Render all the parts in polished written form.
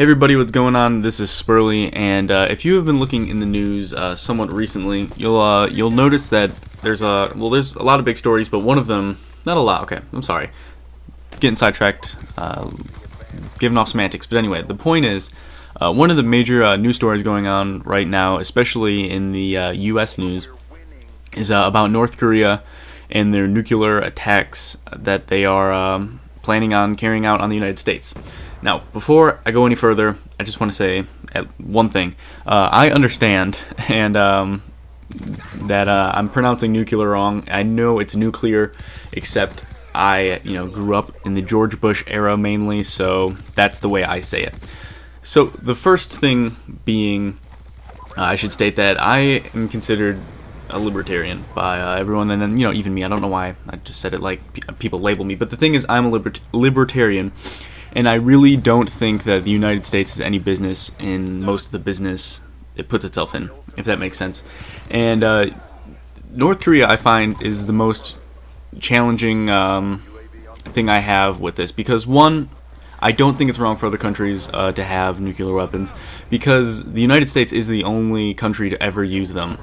Hey everybody, what's going on? This is Spurley, and if you have been looking in the news somewhat recently, you'll notice that there's a lot of big stories, but one of them, not a lot. Okay, I'm sorry, getting sidetracked, giving off semantics. But anyway, the point is, one of the major news stories going on right now, especially in the U.S. news, is about North Korea and their nuclear attacks that they are planning on carrying out on the United States. Now, before I go any further, I just want to say one thing. I understand and that I'm pronouncing nuclear wrong. I know it's nuclear, except I grew up in the George Bush era mainly, so that's the way I say it. So the first thing being, I should state that I am considered a libertarian by everyone, and then even me. I don't know why I just said it like people label me, but the thing is, I'm a libertarian. And I really don't think that the United States has any business in most of the business it puts itself in, if that makes sense. And North Korea, I find, is the most challenging thing I have with this. Because, one, I don't think it's wrong for other countries to have nuclear weapons, because the United States is the only country to ever use them.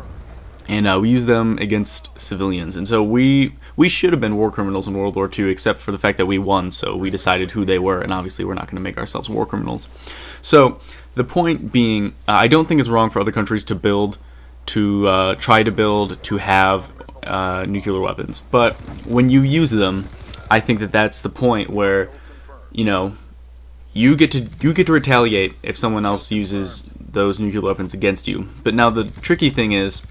And we use them against civilians. And so we should have been war criminals in World War II, except for the fact that we won, so we decided who they were, and obviously we're not going to make ourselves war criminals. So the point being, I don't think it's wrong for other countries to try to build, to have nuclear weapons. But when you use them, I think that that's the point where, you get to retaliate if someone else uses those nuclear weapons against you. But now the tricky thing is,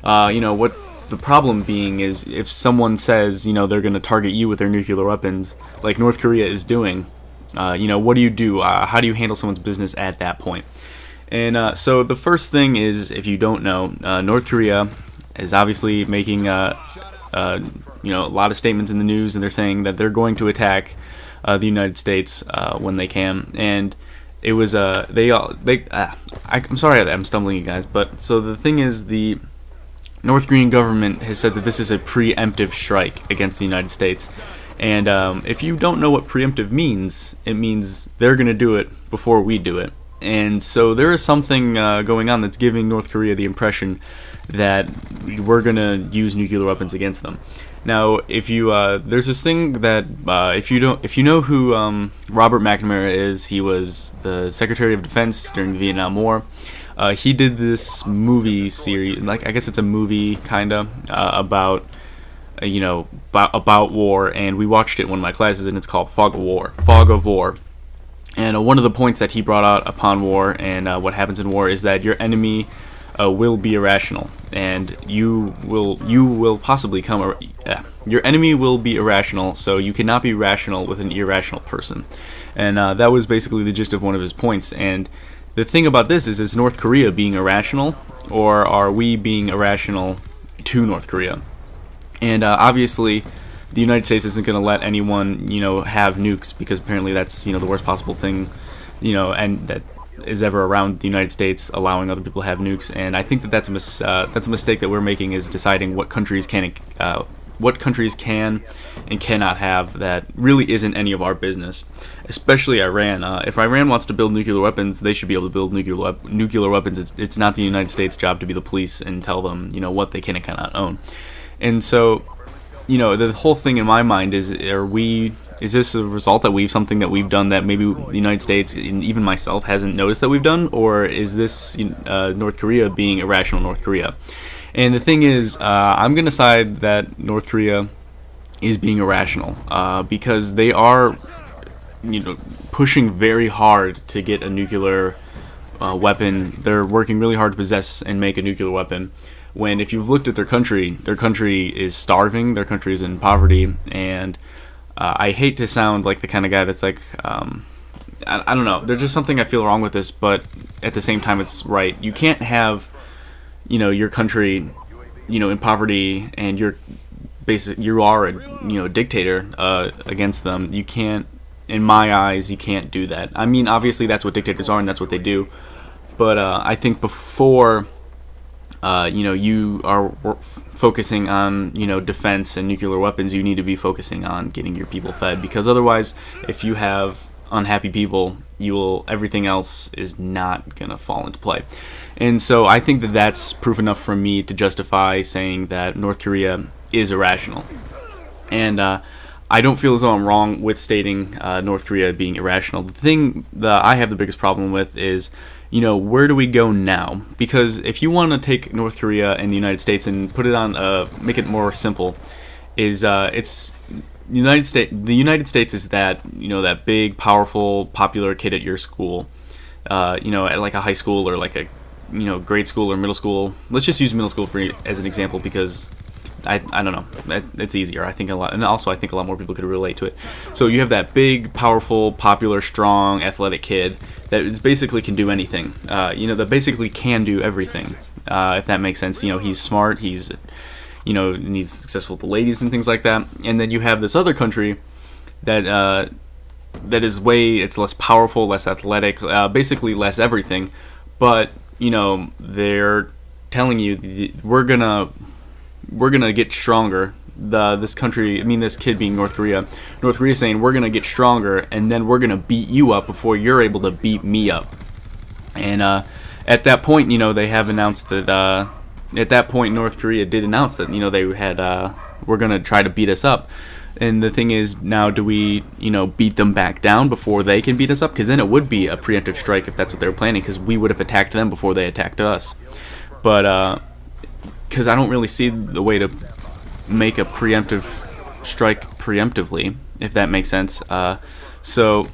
what the problem being is, if someone says, they're going to target you with their nuclear weapons, like North Korea is doing, what do you do? How do you handle someone's business at that point? And so the first thing is, if you don't know, North Korea is obviously making, a lot of statements in the news, and they're saying that they're going to attack the United States when they can. And it was, I'm sorry that I'm stumbling, you guys, but so the thing is, the North Korean government has said that this is a preemptive strike against the United States. And if you don't know what preemptive means, it means they're going to do it before we do it. And so there is something going on that's giving North Korea the impression that we're going to use nuclear weapons against them. Now, if you there's this thing that if you know who Robert McNamara is, he was the Secretary of Defense during the Vietnam War. He did this movie series, like I guess it's a movie kinda about war, and we watched it in one of my classes, and it's called Fog of War. And one of the points that he brought out upon war and what happens in war is that your enemy will be irrational, and you will possibly your enemy will be irrational, so you cannot be rational with an irrational person. And that was basically the gist of one of his points. And the thing about this is North Korea being irrational, or are we being irrational to North Korea? And obviously, the United States isn't going to let anyone, have nukes, because apparently that's, the worst possible thing, and that is ever around the United States, allowing other people to have nukes. And I think that that's a mistake that we're making, is deciding what countries can and cannot have. That really isn't any of our business, especially Iran. If Iran wants to build nuclear weapons, they should be able to build nuclear weapons. It's not the United States' job to be the police and tell them, what they can and cannot own. And so, the whole thing in my mind is this a result that something that we've done that maybe the United States and even myself hasn't noticed that we've done, or is this North Korea being irrational North Korea? And the thing is, I'm going to side that North Korea is being irrational because they are, pushing very hard to get a nuclear weapon. They're working really hard to possess and make a nuclear weapon. When, if you've looked at their country is starving, their country is in poverty, and I hate to sound like the kind of guy that's like, I don't know, there's just something I feel wrong with this, but at the same time it's right. You can't have, your country, in poverty, and you are a dictator against them. You can't, in my eyes, you can't do that. I mean, obviously that's what dictators are, and that's what they do, but I think before you are focusing on, defense and nuclear weapons, you need to be focusing on getting your people fed, because otherwise, if you have unhappy people, everything else is not gonna fall into play. And so I think that that's proof enough for me to justify saying that North Korea is irrational. And I don't feel as though I'm wrong with stating North Korea being irrational. The thing that I have the biggest problem with is, where do we go now? Because if you want to take North Korea and the United States and put it on, make it more simple, is it's United States. The United States is that that big, powerful, popular kid at your school, at like a high school or like a grade school or middle school. Let's just use middle school as an example because I don't know, it's easier. I think a lot, and also I think a lot more people could relate to it. So you have that big, powerful, popular, strong, athletic kid that basically can do anything. That basically can do everything. If that makes sense. He's smart. He's and he's successful with the ladies and things like that. And then you have this other country that is it's less powerful, less athletic, basically less everything. But they're telling you we're gonna get stronger. This kid being North Korea saying we're gonna get stronger, and then we're gonna beat you up before you're able to beat me up. And at that point, they have announced that. At that point, North Korea did announce that they had we're gonna try to beat us up. And the thing is, now do we beat them back down before they can beat us up? Because then it would be a preemptive strike if that's what they were planning, because we would have attacked them before they attacked us. But because I don't really see the way to make a preemptive strike preemptively, if that makes sense. So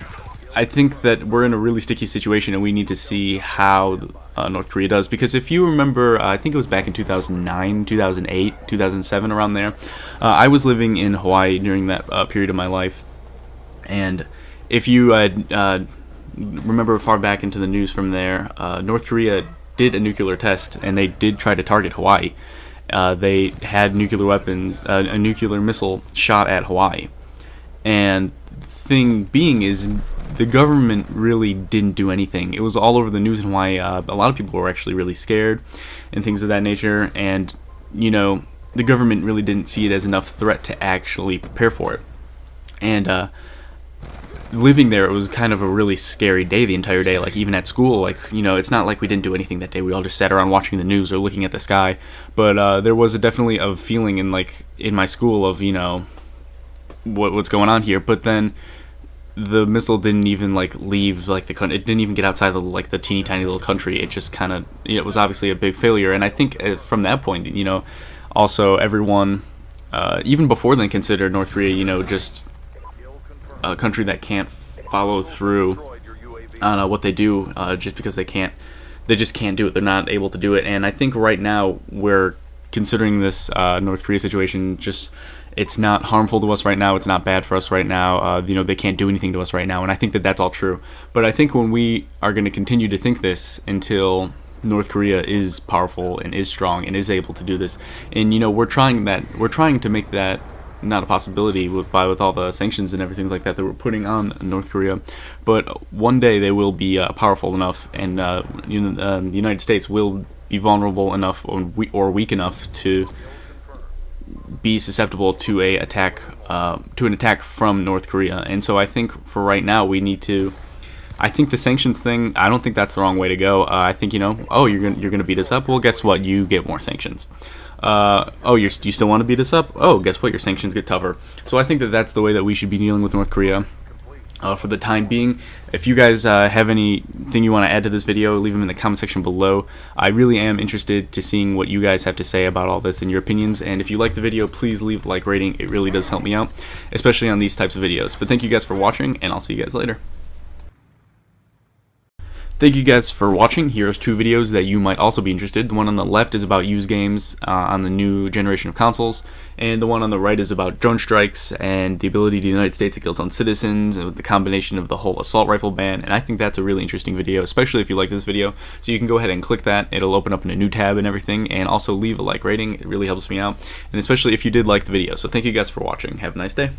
I think that we're in a really sticky situation, and we need to see how North Korea does. Because if you remember, I think it was back in 2009, 2008, 2007, around there, I was living in Hawaii during that period of my life. And if you remember far back into the news from there, North Korea did a nuclear test, and they did try to target Hawaii. They had nuclear weapons, a nuclear missile shot at Hawaii. And the thing being is, the government really didn't do anything. It was all over the news in Hawaii. A lot of people were actually really scared and things of that nature. And, the government really didn't see it as enough threat to actually prepare for it. And living there, it was kind of a really scary day the entire day. Like, even at school, it's not like we didn't do anything that day. We all just sat around watching the news or looking at the sky. But there was definitely a feeling in my school of, what's going on here. But then the missile didn't even leave the country. It didn't even get outside the teeny tiny little country. It just kind of it was obviously a big failure. And I think from that point, also everyone even before then considered North Korea just a country that can't follow through on what they do, just because they just can't do it. They're not able to do it. And I think right now we're considering this North Korea situation it's not harmful to us right now. It's not bad for us right now. They can't do anything to us right now. And I think that that's all true. But I think when we are going to continue to think this until North Korea is powerful and is strong and is able to do this, and we're trying to make that not a possibility with all the sanctions and everything like that we're putting on North Korea. But one day they will be powerful enough, and the United States will be vulnerable enough or weak enough to be susceptible to an attack from North Korea. And so I think for right now we need to. I think the sanctions thing, I don't think that's the wrong way to go. I think you're gonna beat us up. Well, guess what? You get more sanctions. You still want to beat us up? Oh, guess what? Your sanctions get tougher. So I think that that's the way that we should be dealing with North Korea. For the time being. If you guys have anything you want to add to this video, leave them in the comment section below. I really am interested to seeing what you guys have to say about all this and your opinions. And if you like the video, please leave a like rating. It really does help me out, especially on these types of videos. But thank you guys for watching, and I'll see you guys later. Thank you guys for watching. Here's two videos that you might also be interested. The one on the left is about used games on the new generation of consoles, and the one on the right is about drone strikes and the ability of the United States to kill its own citizens, and with the combination of the whole assault rifle ban. And I think that's a really interesting video, especially if you like this video. So you can go ahead and click that. It'll open up in a new tab and everything, and also leave a like rating. It really helps me out, and especially if you did like the video. So thank you guys for watching. Have a nice day.